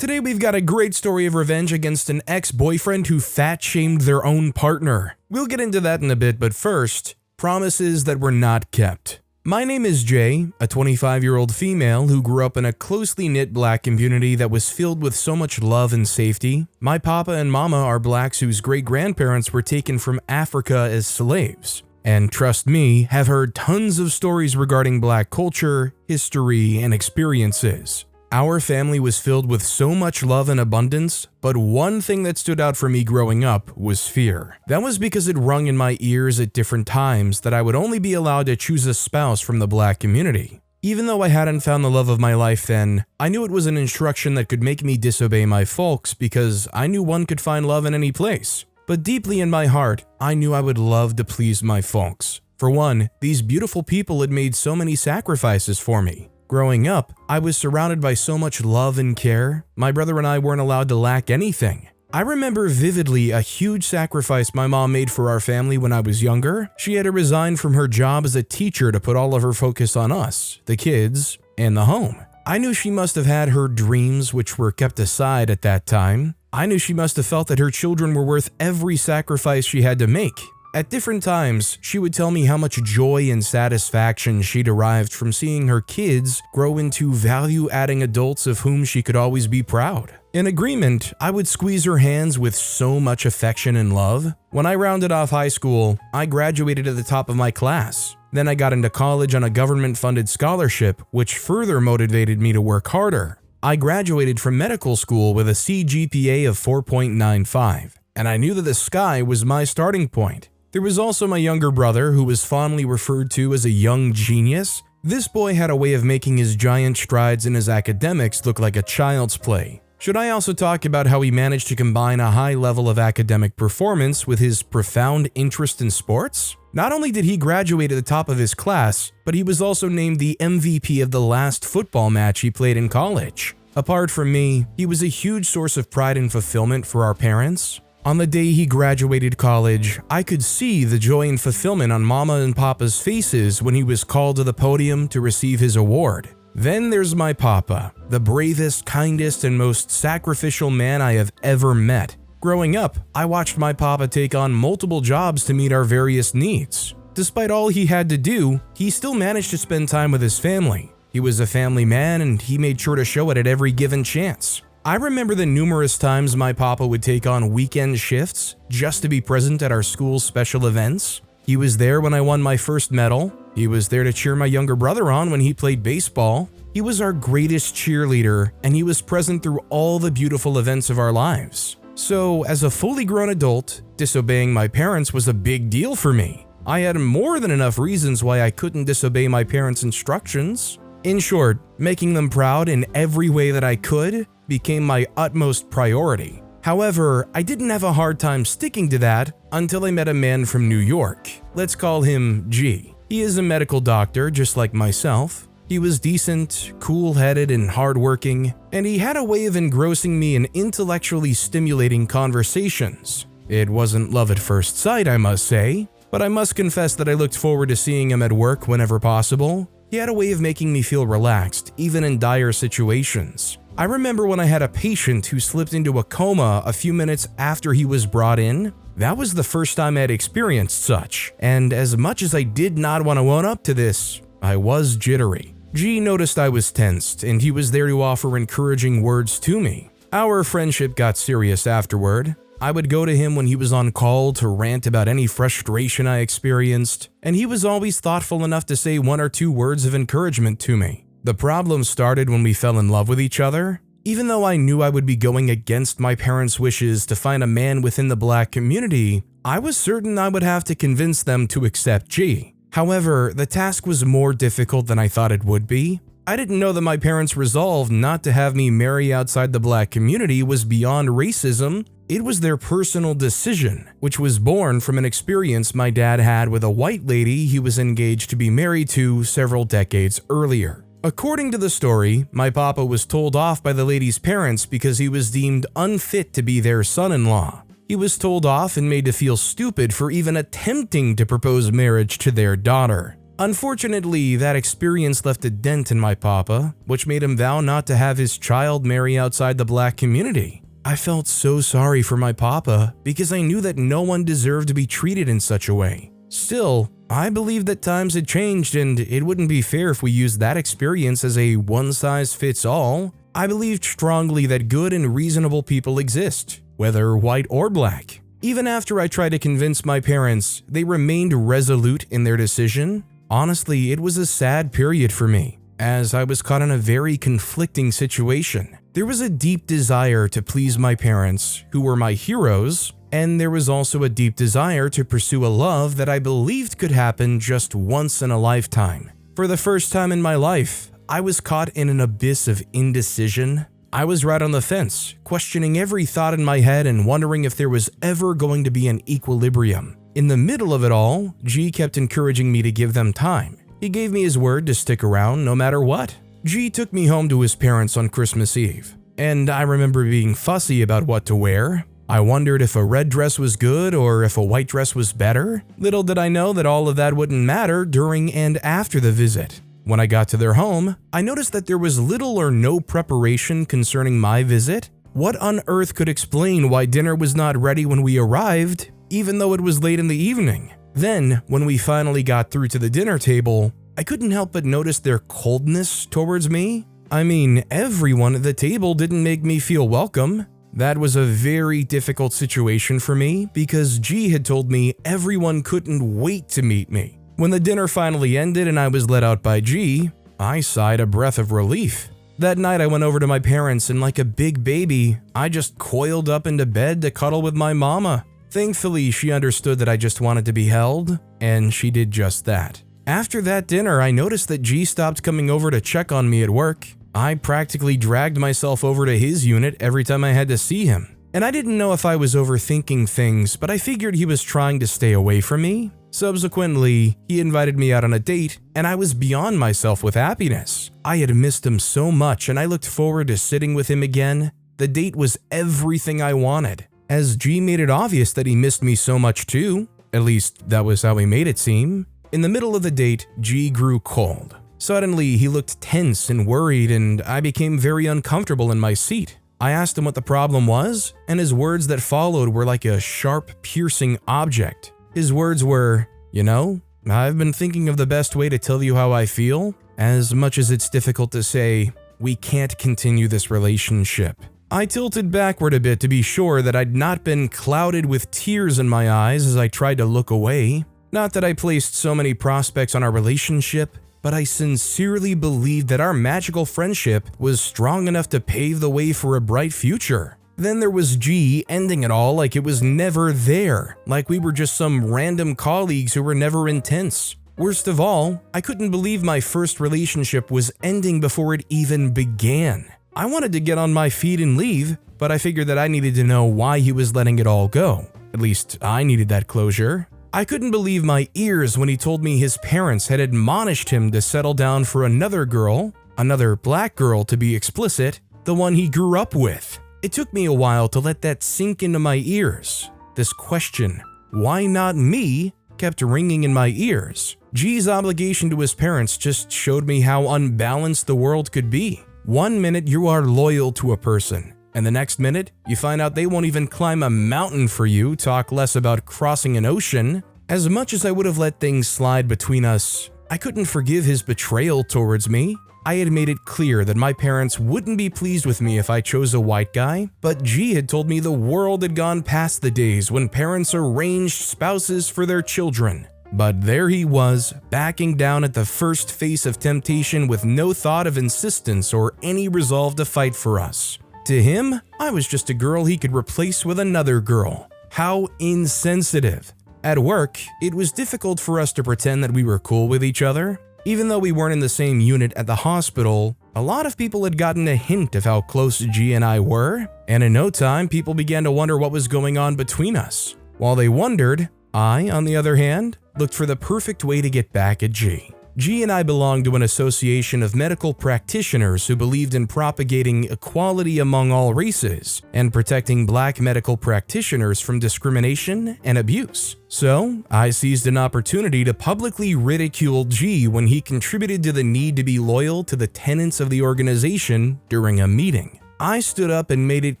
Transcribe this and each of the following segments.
Today we've got a great story of revenge against an ex-boyfriend who fat-shamed their own partner. We'll get into that in a bit, but first, promises that were not kept. My name is Jay, a 25-year-old female who grew up in a closely knit black community that was filled with so much love and safety. My papa and mama are blacks whose great-grandparents were taken from Africa as slaves. And trust me, have heard tons of stories regarding black culture, history, and experiences. Our family was filled with so much love and abundance, but one thing that stood out for me growing up was fear. That was because it rung in my ears at different times that I would only be allowed to choose a spouse from the black community. Even though I hadn't found the love of my life then, I knew it was an instruction that could make me disobey my folks because I knew one could find love in any place. But deeply in my heart, I knew I would love to please my folks. For one, these beautiful people had made so many sacrifices for me. Growing up, I was surrounded by so much love and care. My brother and I weren't allowed to lack anything. I remember vividly a huge sacrifice my mom made for our family when I was younger. She had to resign from her job as a teacher to put all of her focus on us, the kids, and the home. I knew she must have had her dreams, which were kept aside at that time. I knew she must have felt that her children were worth every sacrifice she had to make. At different times, she would tell me how much joy and satisfaction she derived from seeing her kids grow into value-adding adults of whom she could always be proud. In agreement, I would squeeze her hands with so much affection and love. When I rounded off high school, I graduated at the top of my class. Then I got into college on a government-funded scholarship, which further motivated me to work harder. I graduated from medical school with a CGPA of 4.95, and I knew that the sky was my starting point. There was also my younger brother, who was fondly referred to as a young genius. This boy had a way of making his giant strides in his academics look like a child's play. Should I also talk about how he managed to combine a high level of academic performance with his profound interest in sports? Not only did he graduate at the top of his class, but he was also named the MVP of the last football match he played in college. Apart from me, he was a huge source of pride and fulfillment for our parents. On the day he graduated college, I could see the joy and fulfillment on Mama and Papa's faces when he was called to the podium to receive his award. Then there's my Papa, the bravest, kindest, and most sacrificial man I have ever met. Growing up, I watched my Papa take on multiple jobs to meet our various needs. Despite all he had to do, he still managed to spend time with his family. He was a family man and he made sure to show it at every given chance. I remember the numerous times my papa would take on weekend shifts just to be present at our school's special events. He was there when I won my first medal. He was there to cheer my younger brother on when he played baseball. He was our greatest cheerleader, and he was present through all the beautiful events of our lives. So, as a fully grown adult, disobeying my parents was a big deal for me. I had more than enough reasons why I couldn't disobey my parents' instructions. In short, making them proud in every way that I could became my utmost priority. However, I didn't have a hard time sticking to that until I met a man from New York. Let's call him G. He is a medical doctor just like myself. He was decent, cool-headed, and hardworking, and he had a way of engrossing me in intellectually stimulating conversations. It wasn't love at first sight, I must say, but I must confess that I looked forward to seeing him at work whenever possible. He had a way of making me feel relaxed, even in dire situations. I remember when I had a patient who slipped into a coma a few minutes after he was brought in. That was the first time I had experienced such, and as much as I did not want to own up to this, I was jittery. G noticed I was tensed, and he was there to offer encouraging words to me. Our friendship got serious afterward. I would go to him when he was on call to rant about any frustration I experienced, and he was always thoughtful enough to say 1 or 2 words of encouragement to me. The problem started when we fell in love with each other. Even though I knew I would be going against my parents' wishes to find a man within the black community, I was certain I would have to convince them to accept G. However, the task was more difficult than I thought it would be. I didn't know that my parents' resolve not to have me marry outside the black community was beyond racism. It was their personal decision, which was born from an experience my dad had with a white lady he was engaged to be married to several decades earlier. According to the story, my papa was told off by the lady's parents because he was deemed unfit to be their son-in-law. He was told off and made to feel stupid for even attempting to propose marriage to their daughter. Unfortunately, that experience left a dent in my papa, which made him vow not to have his child marry outside the black community. I felt so sorry for my papa because I knew that no one deserved to be treated in such a way. Still, I believed that times had changed and it wouldn't be fair if we used that experience as a one-size-fits-all. I believed strongly that good and reasonable people exist, whether white or black. Even after I tried to convince my parents, they remained resolute in their decision. Honestly, it was a sad period for me, as I was caught in a very conflicting situation. There was a deep desire to please my parents, who were my heroes, and there was also a deep desire to pursue a love that I believed could happen just once in a lifetime. For the first time in my life, I was caught in an abyss of indecision. I was right on the fence, questioning every thought in my head and wondering if there was ever going to be an equilibrium. In the middle of it all, G kept encouraging me to give them time. He gave me his word to stick around no matter what. G took me home to his parents on Christmas Eve, and I remember being fussy about what to wear. I wondered if a red dress was good or if a white dress was better. Little did I know that all of that wouldn't matter during and after the visit. When I got to their home, I noticed that there was little or no preparation concerning my visit. What on earth could explain why dinner was not ready when we arrived, even though it was late in the evening? Then, when we finally got through to the dinner table, I couldn't help but notice their coldness towards me. I mean, everyone at the table didn't make me feel welcome. That was a very difficult situation for me because G had told me everyone couldn't wait to meet me. When the dinner finally ended and I was let out by G, I sighed a breath of relief. That night I went over to my parents and like a big baby, I just coiled up into bed to cuddle with my mama. Thankfully, she understood that I just wanted to be held, and she did just that. After that dinner, I noticed that G stopped coming over to check on me at work. I practically dragged myself over to his unit every time I had to see him. And I didn't know if I was overthinking things, but I figured he was trying to stay away from me. Subsequently, he invited me out on a date, and I was beyond myself with happiness. I had missed him so much, and I looked forward to sitting with him again. The date was everything I wanted, as G made it obvious that he missed me so much too. At least, that was how he made it seem. In the middle of the date, G grew cold. Suddenly, he looked tense and worried, and I became very uncomfortable in my seat. I asked him what the problem was, and his words that followed were like a sharp, piercing object. His words were, "You know, I've been thinking of the best way to tell you how I feel. As much as it's difficult to say, we can't continue this relationship." I tilted backward a bit to be sure that I'd not been clouded with tears in my eyes as I tried to look away. Not that I placed so many prospects on our relationship, but I sincerely believed that our magical friendship was strong enough to pave the way for a bright future. Then there was G ending it all like it was never there, like we were just some random colleagues who were never intense. Worst of all, I couldn't believe my first relationship was ending before it even began. I wanted to get on my feet and leave, but I figured that I needed to know why he was letting it all go. At least I needed that closure. I couldn't believe my ears when he told me his parents had admonished him to settle down for another girl, another black girl to be explicit, the one he grew up with. It took me a while to let that sink into my ears. This question, "Why not me?" kept ringing in my ears. G's obligation to his parents just showed me how unbalanced the world could be. One minute you are loyal to a person, and the next minute you find out they won't even climb a mountain for you, talk less about crossing an ocean. As much as I would have let things slide between us, I couldn't forgive his betrayal towards me. I had made it clear that my parents wouldn't be pleased with me if I chose a white guy, but G had told me the world had gone past the days when parents arranged spouses for their children. But there he was, backing down at the first face of temptation with no thought of insistence or any resolve to fight for us. To him, I was just a girl he could replace with another girl. How insensitive. At work, it was difficult for us to pretend that we were cool with each other. Even though we weren't in the same unit at the hospital, a lot of people had gotten a hint of how close G and I were, and in no time, people began to wonder what was going on between us. While they wondered, I, on the other hand, looked for the perfect way to get back at G. G and I belonged to an association of medical practitioners who believed in propagating equality among all races and protecting black medical practitioners from discrimination and abuse. So, I seized an opportunity to publicly ridicule G when he contributed to the need to be loyal to the tenets of the organization during a meeting. I stood up and made it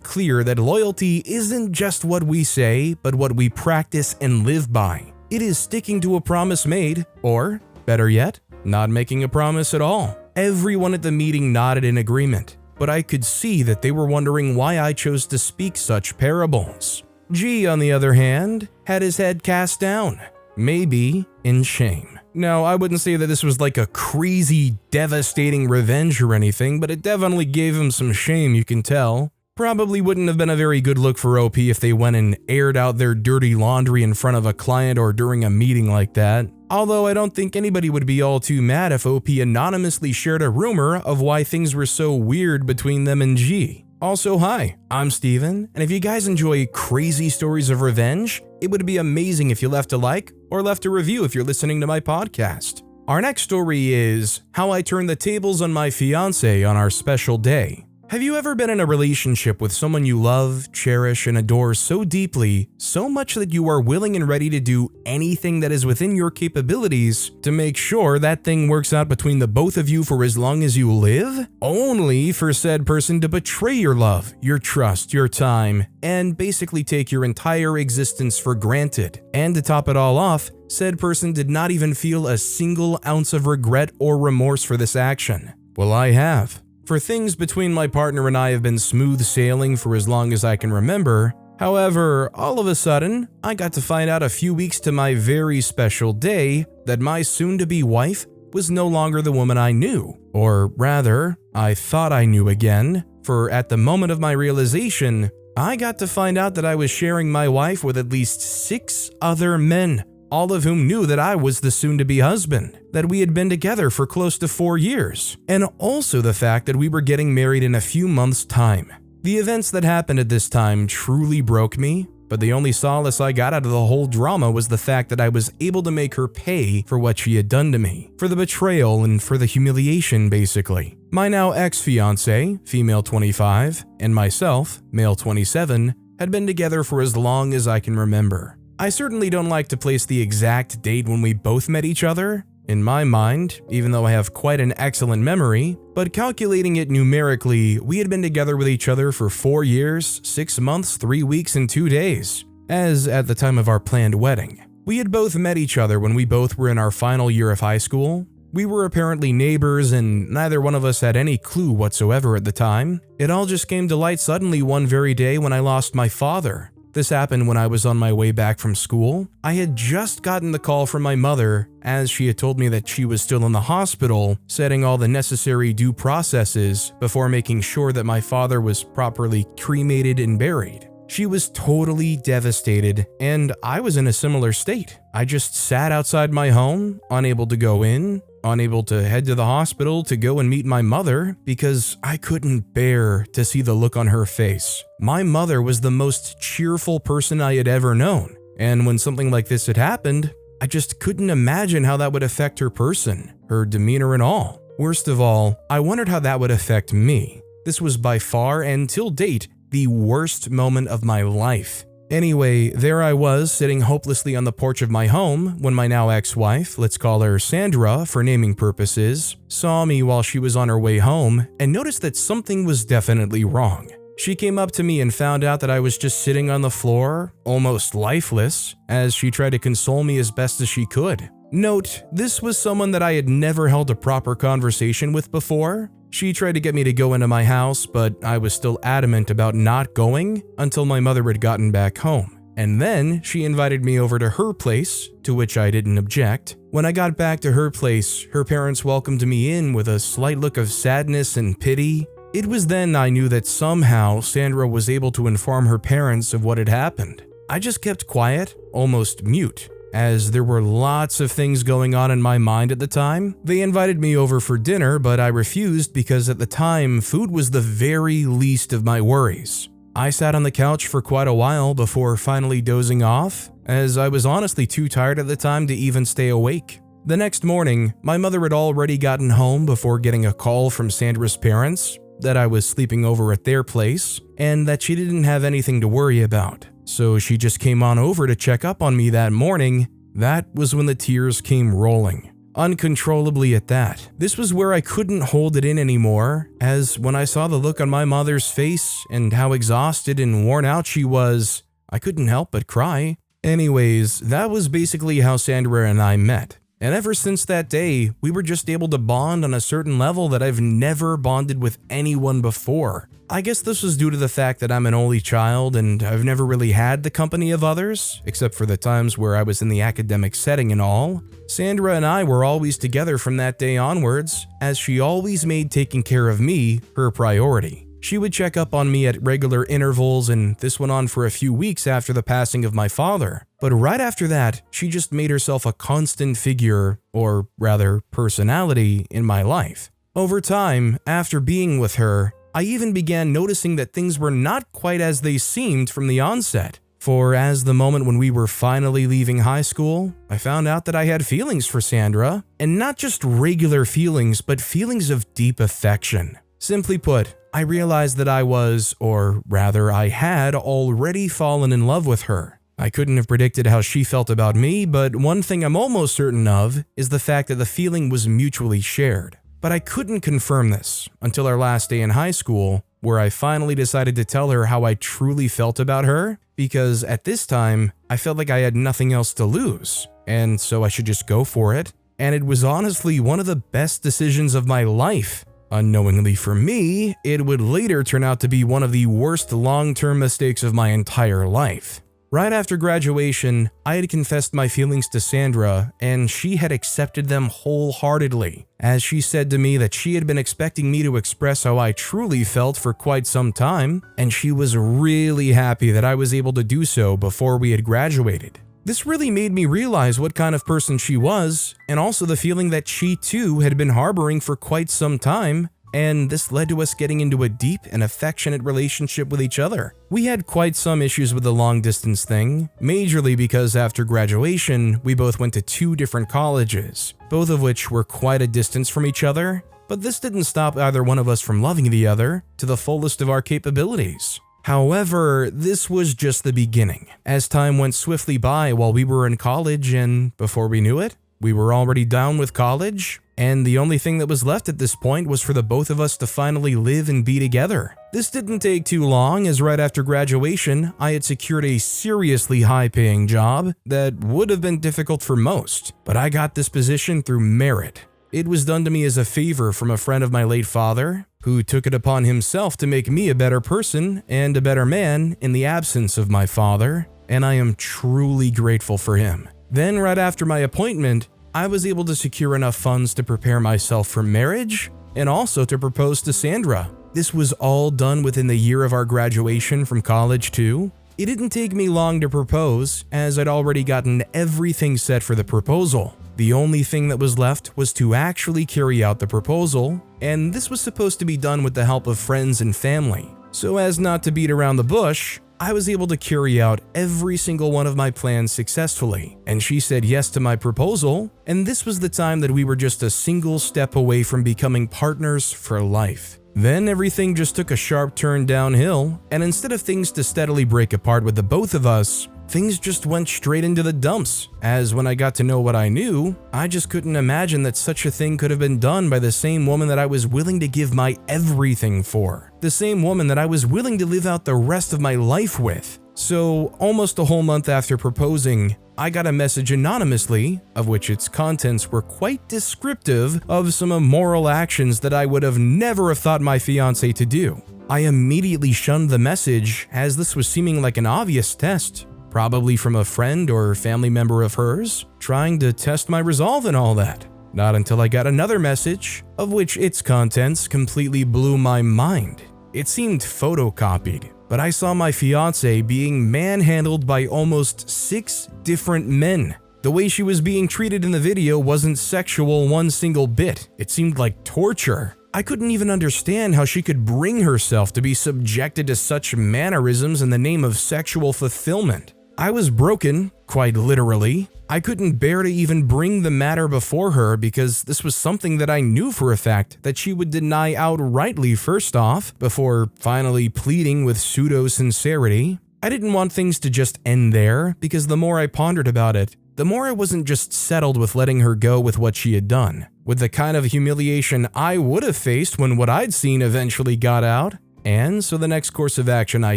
clear that loyalty isn't just what we say, but what we practice and live by. It is sticking to a promise made, or, better yet, not making a promise at all. Everyone at the meeting nodded in agreement, but I could see that they were wondering why I chose to speak such parables. G, on the other hand, had his head cast down, maybe in shame. Now, I wouldn't say that this was like a crazy, devastating revenge or anything, but it definitely gave him some shame, you can tell. Probably wouldn't have been a very good look for OP if they went and aired out their dirty laundry in front of a client or during a meeting like that. Although I don't think anybody would be all too mad if OP anonymously shared a rumor of why things were so weird between them and G. Also, hi, I'm Steven, and if you guys enjoy crazy stories of revenge, it would be amazing if you left a like or left a review if you're listening to my podcast. Our next story is how I turned the tables on my fiancé on our special day. Have you ever been in a relationship with someone you love, cherish, and adore so deeply, so much that you are willing and ready to do anything that is within your capabilities to make sure that thing works out between the both of you for as long as you live? Only for said person to betray your love, your trust, your time, and basically take your entire existence for granted. And to top it all off, said person did not even feel a single ounce of regret or remorse for this action. Well, I have. For things between my partner and I have been smooth sailing for as long as I can remember. However, all of a sudden, I got to find out a few weeks to my very special day that my soon-to-be wife was no longer the woman I knew. Or rather, I thought I knew again, for at the moment of my realization, I got to find out that I was sharing my wife with at least 6 other men, all of whom knew that I was the soon-to-be husband, that we had been together for close to 4 years, and also the fact that we were getting married in a few months' time. The events that happened at this time truly broke me, but the only solace I got out of the whole drama was the fact that I was able to make her pay for what she had done to me, for the betrayal and for the humiliation, basically. My now ex-fiancé, female 25, and myself, male 27, had been together for as long as I can remember. I certainly don't like to place the exact date when we both met each other, in my mind, even though I have quite an excellent memory, but calculating it numerically, we had been together with each other for 4 years, 6 months, 3 weeks, and 2 days, as at the time of our planned wedding. We had both met each other when we both were in our final year of high school. We were apparently neighbors and neither one of us had any clue whatsoever at the time. It all just came to light suddenly one very day when I lost my father. This happened when I was on my way back from school. I had just gotten the call from my mother, as she had told me that she was still in the hospital, setting all the necessary due processes before making sure that my father was properly cremated and buried. She was totally devastated, and I was in a similar state. I just sat outside my home, unable to go in, unable to head to the hospital to go and meet my mother because I couldn't bear to see the look on her face. My mother was the most cheerful person I had ever known, and when something like this had happened, I just couldn't imagine how that would affect her person, her demeanor and all. Worst of all, I wondered how that would affect me. This was by far, and till date, the worst moment of my life. Anyway, there I was, sitting hopelessly on the porch of my home when my now ex-wife, let's call her Sandra for naming purposes, saw me while she was on her way home and noticed that something was definitely wrong. She came up to me and found out that I was just sitting on the floor, almost lifeless, as she tried to console me as best as she could. Note, this was someone that I had never held a proper conversation with before. She tried to get me to go into my house, but I was still adamant about not going until my mother had gotten back home. And then she invited me over to her place, to which I didn't object. When I got back to her place, her parents welcomed me in with a slight look of sadness and pity. It was then I knew that somehow Sandra was able to inform her parents of what had happened. I just kept quiet, almost mute, as there were lots of things going on in my mind at the time. They invited me over for dinner, but I refused because at the time, food was the very least of my worries. I sat on the couch for quite a while before finally dozing off, as I was honestly too tired at the time to even stay awake. The next morning, my mother had already gotten home before getting a call from Sandra's parents that I was sleeping over at their place and that she didn't have anything to worry about. So she just came on over to check up on me that morning. That was when the tears came rolling, uncontrollably at that. This was where I couldn't hold it in anymore, as when I saw the look on my mother's face and how exhausted and worn out she was, I couldn't help but cry. Anyways, that was basically how Sandra and I met. And ever since that day, we were just able to bond on a certain level that I've never bonded with anyone before. I guess this was due to the fact that I'm an only child and I've never really had the company of others, except for the times where I was in the academic setting and all. Sandra and I were always together from that day onwards, as she always made taking care of me her priority. She would check up on me at regular intervals, and this went on for a few weeks after the passing of my father. But right after that, she just made herself a constant figure, or rather, personality, in my life. Over time, after being with her, I even began noticing that things were not quite as they seemed from the onset. For as the moment when we were finally leaving high school, I found out that I had feelings for Sandra, and not just regular feelings, but feelings of deep affection. Simply put, I realized that I was, or rather I had, already fallen in love with her. I couldn't have predicted how she felt about me, but one thing I'm almost certain of is the fact that the feeling was mutually shared. But I couldn't confirm this until our last day in high school, where I finally decided to tell her how I truly felt about her, because at this time, I felt like I had nothing else to lose, and so I should just go for it. And it was honestly one of the best decisions of my life. Unknowingly for me, it would later turn out to be one of the worst long-term mistakes of my entire life. Right after graduation, I had confessed my feelings to Sandra, and she had accepted them wholeheartedly, as she said to me that she had been expecting me to express how I truly felt for quite some time, and she was really happy that I was able to do so before we had graduated. This really made me realize what kind of person she was, and also the feeling that she too had been harboring for quite some time, and this led to us getting into a deep and affectionate relationship with each other. We had quite some issues with the long-distance thing, majorly because after graduation, we both went to 2 different colleges, both of which were quite a distance from each other, but this didn't stop either one of us from loving the other to the fullest of our capabilities. However, this was just the beginning, as time went swiftly by while we were in college, and before we knew it, we were already done with college, and the only thing that was left at this point was for the both of us to finally live and be together. This didn't take too long, as right after graduation, I had secured a seriously high-paying job that would have been difficult for most, but I got this position through merit. It was done to me as a favor from a friend of my late father, who took it upon himself to make me a better person and a better man in the absence of my father, and I am truly grateful for him. Then, right after my appointment, I was able to secure enough funds to prepare myself for marriage and also to propose to Sandra. This was all done within the year of our graduation from college too. It didn't take me long to propose, as I'd already gotten everything set for the proposal. The only thing that was left was to actually carry out the proposal, and this was supposed to be done with the help of friends and family. So as not to beat around the bush, I was able to carry out every single one of my plans successfully, and she said yes to my proposal, and this was the time that we were just a single step away from becoming partners for life. Then everything just took a sharp turn downhill, and instead of things to steadily break apart with the both of us, things just went straight into the dumps, as when I got to know what I knew, I just couldn't imagine that such a thing could have been done by the same woman that I was willing to give my everything for, the same woman that I was willing to live out the rest of my life with. So, almost a whole month after proposing, I got a message anonymously, of which its contents were quite descriptive of some immoral actions that I would have never thought my fiancé to do. I immediately shunned the message, as this was seeming like an obvious test, probably from a friend or family member of hers, trying to test my resolve and all that. Not until I got another message, of which its contents completely blew my mind. It seemed photocopied, but I saw my fiancé being manhandled by almost 6 different men. The way she was being treated in the video wasn't sexual one single bit. It seemed like torture. I couldn't even understand how she could bring herself to be subjected to such mannerisms in the name of sexual fulfillment. I was broken, quite literally. I couldn't bear to even bring the matter before her because this was something that I knew for a fact that she would deny outrightly first off, before finally pleading with pseudo-sincerity. I didn't want things to just end there because the more I pondered about it, the more I wasn't just settled with letting her go with what she had done. With the kind of humiliation I would have faced when what I'd seen eventually got out. And so the next course of action I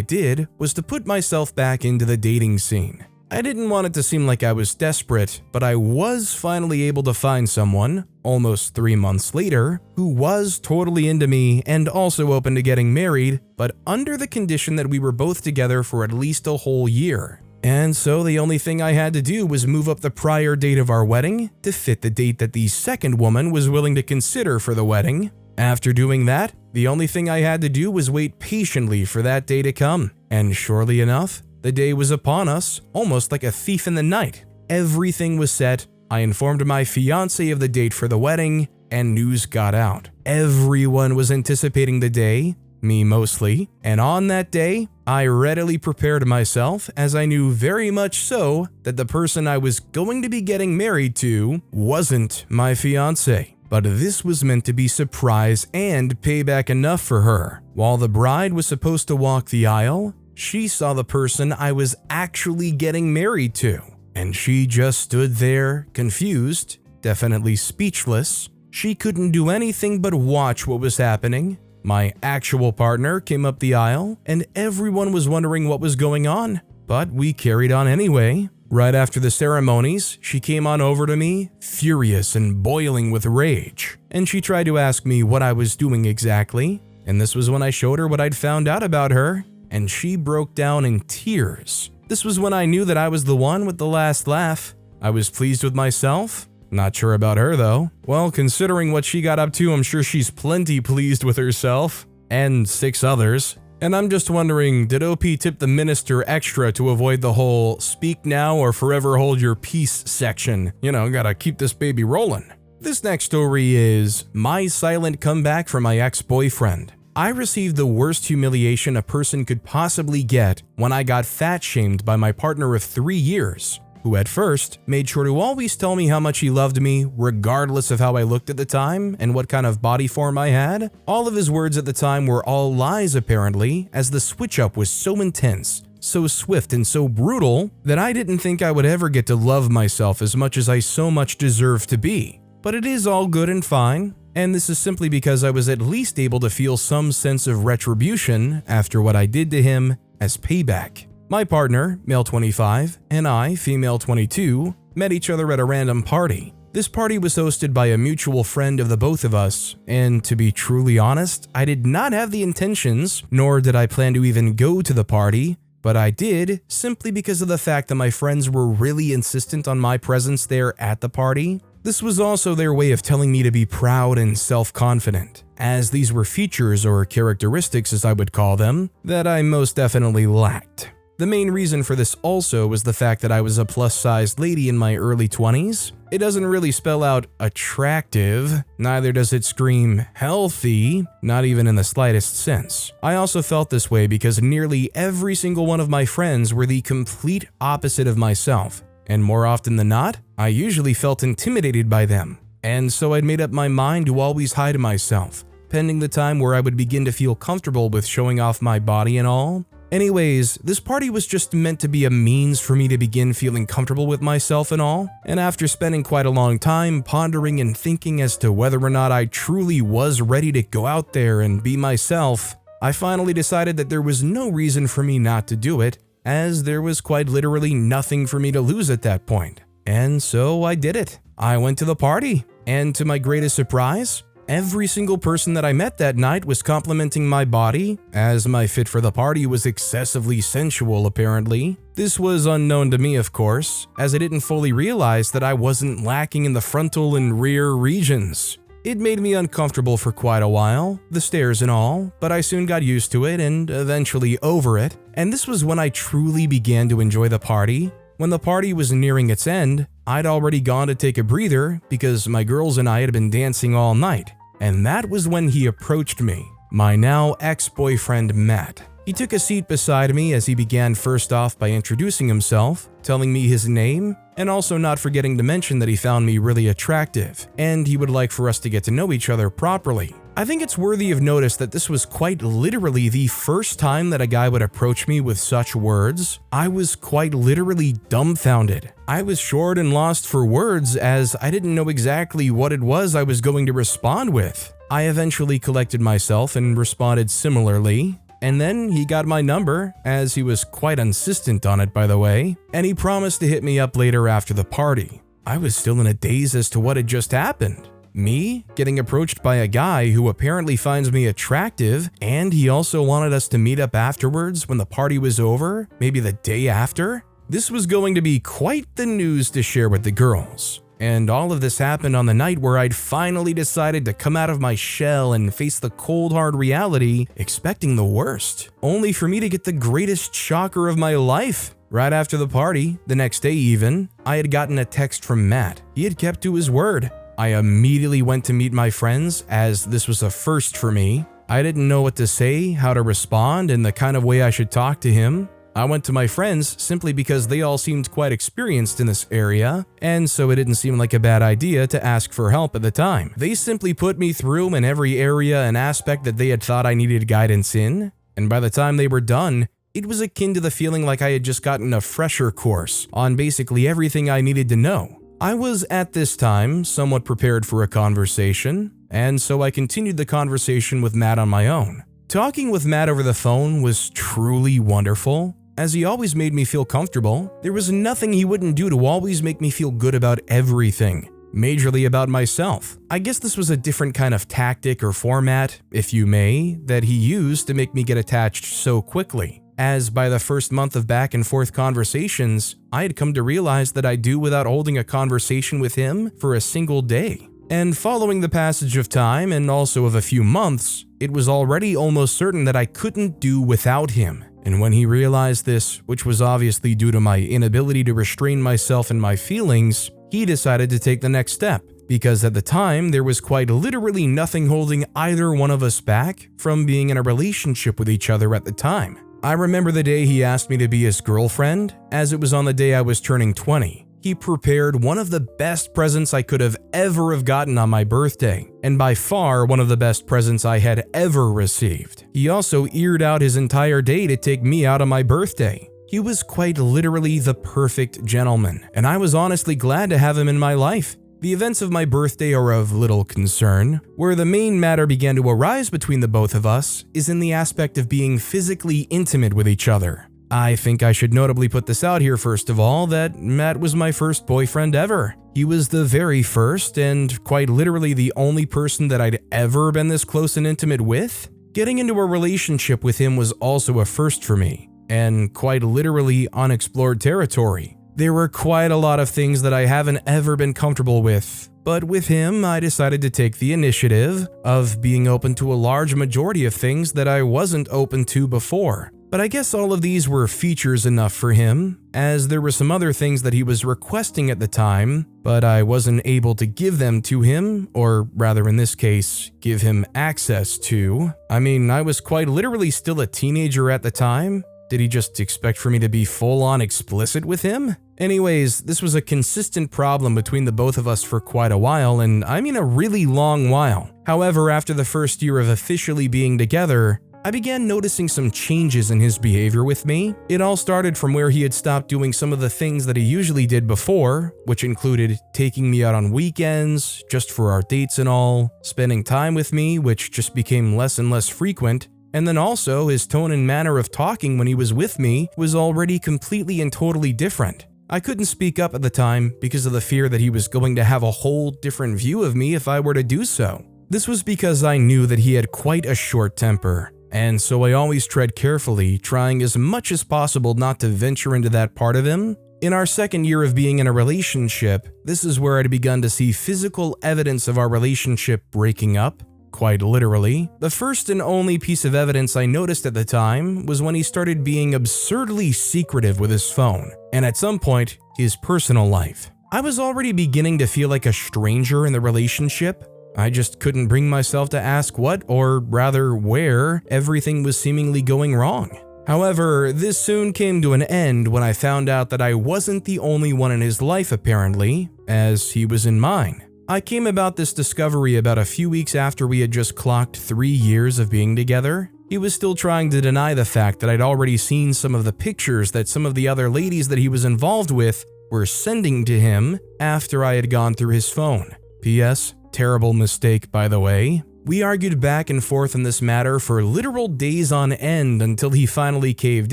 did was to put myself back into the dating scene. I didn't want it to seem like I was desperate, but I was finally able to find someone, almost 3 months later, who was totally into me and also open to getting married, but under the condition that we were both together for at least a whole year. And so the only thing I had to do was move up the prior date of our wedding to fit the date that the second woman was willing to consider for the wedding. After doing that, the only thing I had to do was wait patiently for that day to come. And surely enough, the day was upon us, almost like a thief in the night. Everything was set, I informed my fiancé of the date for the wedding, and news got out. Everyone was anticipating the day, me mostly, and on that day, I readily prepared myself as I knew very much so that the person I was going to be getting married to wasn't my fiancé. But this was meant to be surprise and payback enough for her. While the bride was supposed to walk the aisle, she saw the person I was actually getting married to. And she just stood there, confused, definitely speechless. She couldn't do anything but watch what was happening. My actual partner came up the aisle, and everyone was wondering what was going on. But we carried on anyway. Right after the ceremonies, she came on over to me, furious and boiling with rage. And she tried to ask me what I was doing exactly. And this was when I showed her what I'd found out about her. And she broke down in tears. This was when I knew that I was the one with the last laugh. I was pleased with myself. Not sure about her though. Well, considering what she got up to, I'm sure she's plenty pleased with herself. And 6 others. And I'm just wondering, did OP tip the minister extra to avoid the whole speak now or forever hold your peace section? You know, gotta keep this baby rolling. This next story is my silent comeback from my ex-boyfriend. I received the worst humiliation a person could possibly get when I got fat-shamed by my partner of 3 years, who at first made sure to always tell me how much he loved me, regardless of how I looked at the time and what kind of body form I had. All of his words at the time were all lies apparently, as the switch-up was so intense, so swift and so brutal that I didn't think I would ever get to love myself as much as I so much deserve to be. But it is all good and fine. And this is simply because I was at least able to feel some sense of retribution after what I did to him as payback. My partner, male 25, and I, female 22, met each other at a random party. This party was hosted by a mutual friend of the both of us, and to be truly honest, I did not have the intentions, nor did I plan to even go to the party, but I did simply because of the fact that my friends were really insistent on my presence there at the party. This was also their way of telling me to be proud and self-confident, as these were features or characteristics as I would call them, that I most definitely lacked. The main reason for this also was the fact that I was a plus-sized lady in my early 20s. It doesn't really spell out attractive, neither does it scream healthy, not even in the slightest sense. I also felt this way because nearly every single one of my friends were the complete opposite of myself. And more often than not, I usually felt intimidated by them. And so I'd made up my mind to always hide myself, pending the time where I would begin to feel comfortable with showing off my body and all. Anyways, this party was just meant to be a means for me to begin feeling comfortable with myself and all. And after spending quite a long time pondering and thinking as to whether or not I truly was ready to go out there and be myself, I finally decided that there was no reason for me not to do it, as there was quite literally nothing for me to lose at that point. And so I did it. I went to the party, and to my greatest surprise, every single person that I met that night was complimenting my body, as my fit for the party was excessively sensual apparently. This was unknown to me, of course, as I didn't fully realize that I wasn't lacking in the frontal and rear regions. It made me uncomfortable for quite a while, the stares and all, but I soon got used to it and eventually over it, and this was when I truly began to enjoy the party. When the party was nearing its end, I'd already gone to take a breather because my girls and I had been dancing all night, and that was when he approached me, my now ex-boyfriend Matt. He took a seat beside me as he began first off by introducing himself, telling me his name, and also not forgetting to mention that he found me really attractive, and he would like for us to get to know each other properly. I think it's worthy of notice that this was quite literally the first time that a guy would approach me with such words. I was quite literally dumbfounded. I was short and lost for words as I didn't know exactly what it was I was going to respond with. I eventually collected myself and responded similarly. And then he got my number, as he was quite insistent on it by the way, and he promised to hit me up later after the party. I was still in a daze as to what had just happened. Me getting approached by a guy who apparently finds me attractive, and he also wanted us to meet up afterwards when the party was over, maybe the day after? This was going to be quite the news to share with the girls. And all of this happened on the night where I'd finally decided to come out of my shell and face the cold hard reality, expecting the worst, only for me to get the greatest shocker of my life. Right after the party, the next day even, I had gotten a text from Matt. He had kept to his word. I immediately went to meet my friends, as this was a first for me. I didn't know what to say, how to respond, and the kind of way I should talk to him. I went to my friends simply because they all seemed quite experienced in this area, and so it didn't seem like a bad idea to ask for help at the time. They simply put me through in every area and aspect that they had thought I needed guidance in, and by the time they were done, it was akin to the feeling like I had just gotten a fresher course on basically everything I needed to know. I was at this time somewhat prepared for a conversation, and so I continued the conversation with Matt on my own. Talking with Matt over the phone was truly wonderful, as he always made me feel comfortable. There was nothing he wouldn't do to always make me feel good about everything, majorly about myself. I guess this was a different kind of tactic or format, if you may, that he used to make me get attached so quickly. As by the first month of back and forth conversations, I had come to realize that I'd do without holding a conversation with him for a single day. And following the passage of time and also of a few months, it was already almost certain that I couldn't do without him. And when he realized this, which was obviously due to my inability to restrain myself and my feelings, he decided to take the next step. Because at the time, there was quite literally nothing holding either one of us back from being in a relationship with each other at the time. I remember the day he asked me to be his girlfriend, as it was on the day I was turning 20. He prepared one of the best presents I could have ever gotten on my birthday, and by far one of the best presents I had ever received. He also eared out his entire day to take me out on my birthday. He was quite literally the perfect gentleman, and I was honestly glad to have him in my life. The events of my birthday are of little concern. Where the main matter began to arise between the both of us is in the aspect of being physically intimate with each other. I think I should notably put this out here first of all that Matt was my first boyfriend ever. He was the very first and quite literally the only person that I'd ever been this close and intimate with. Getting into a relationship with him was also a first for me, and quite literally unexplored territory. There were quite a lot of things that I haven't ever been comfortable with, but with him I decided to take the initiative of being open to a large majority of things that I wasn't open to before. But I guess all of these were features enough for him, as there were some other things that he was requesting at the time, but I wasn't able to give them to him, or rather in this case, give him access to. I mean, I was quite literally still a teenager at the time. Did he just expect for me to be full-on explicit with him? Anyways, this was a consistent problem between the both of us for quite a while, and I mean a really long while. However, after the first year of officially being together, I began noticing some changes in his behavior with me. It all started from where he had stopped doing some of the things that he usually did before, which included taking me out on weekends, just for our dates and all, spending time with me, which just became less and less frequent, and then also his tone and manner of talking when he was with me was already completely and totally different. I couldn't speak up at the time because of the fear that he was going to have a whole different view of me if I were to do so. This was because I knew that he had quite a short temper, and so I always tread carefully, trying as much as possible not to venture into that part of him. In our second year of being in a relationship, this is where I'd begun to see physical evidence of our relationship breaking up. Quite literally. The first and only piece of evidence I noticed at the time was when he started being absurdly secretive with his phone, and at some point, his personal life. I was already beginning to feel like a stranger in the relationship, I just couldn't bring myself to ask what, or rather where, everything was seemingly going wrong. However, this soon came to an end when I found out that I wasn't the only one in his life apparently, as he was in mine. I came about this discovery about a few weeks after we had just clocked 3 years of being together. He was still trying to deny the fact that I'd already seen some of the pictures that some of the other ladies that he was involved with were sending to him after I had gone through his phone. P.S. Terrible mistake, by the way. We argued back and forth on this matter for literal days on end until he finally caved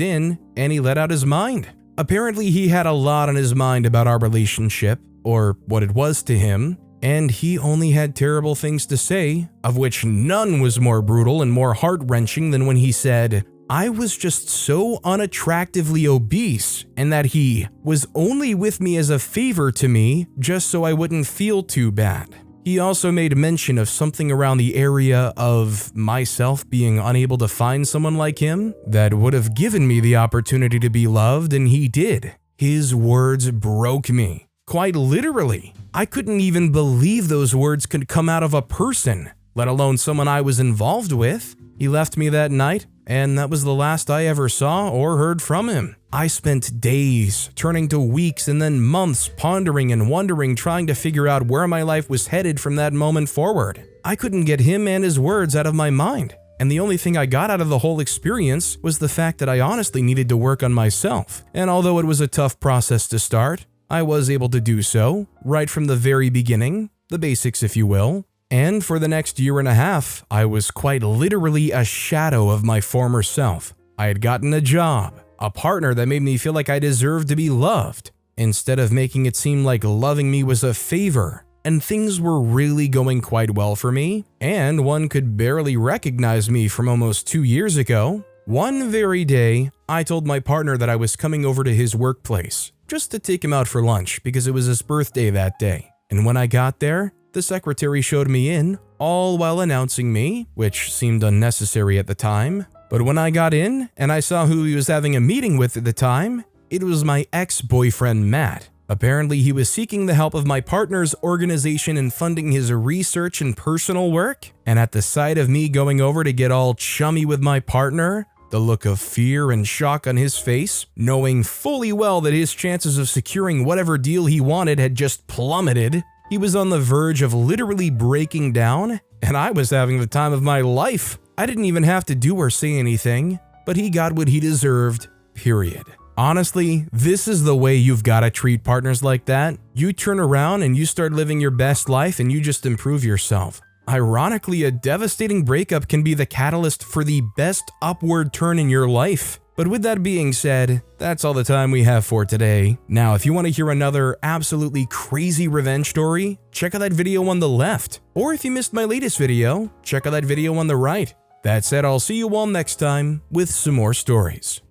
in and he let out his mind. Apparently, he had a lot on his mind about our relationship, or what it was to him, and he only had terrible things to say, of which none was more brutal and more heart-wrenching than when he said, I was just so unattractively obese and that he was only with me as a favor to me just so I wouldn't feel too bad. He also made mention of something around the area of myself being unable to find someone like him that would have given me the opportunity to be loved, and he did. His words broke me. Quite literally. I couldn't even believe those words could come out of a person, let alone someone I was involved with. He left me that night, and that was the last I ever saw or heard from him. I spent days, turning to weeks and then months pondering and wondering, trying to figure out where my life was headed from that moment forward. I couldn't get him and his words out of my mind, and the only thing I got out of the whole experience was the fact that I honestly needed to work on myself. And although it was a tough process to start, I was able to do so, right from the very beginning, the basics if you will. And for the next year and a half, I was quite literally a shadow of my former self. I had gotten a job, a partner that made me feel like I deserved to be loved, instead of making it seem like loving me was a favor. And things were really going quite well for me, and one could barely recognize me from almost 2 years ago. One very day, I told my partner that I was coming over to his workplace, just to take him out for lunch because it was his birthday that day. And when I got there, the secretary showed me in, all while announcing me, which seemed unnecessary at the time. But when I got in and I saw who he was having a meeting with at the time, it was my ex-boyfriend Matt. Apparently, he was seeking the help of my partner's organization in funding his research and personal work. And at the sight of me going over to get all chummy with my partner, the look of fear and shock on his face, knowing fully well that his chances of securing whatever deal he wanted had just plummeted. He was on the verge of literally breaking down, and I was having the time of my life. I didn't even have to do or say anything, but he got what he deserved, period. Honestly, this is the way you've got to treat partners like that. You turn around and you start living your best life and you just improve yourself. Ironically, a devastating breakup can be the catalyst for the best upward turn in your life. But with that being said, that's all the time we have for today. Now, if you want to hear another absolutely crazy revenge story, check out that video on the left. Or if you missed my latest video, check out that video on the right. That said, I'll see you all next time with some more stories.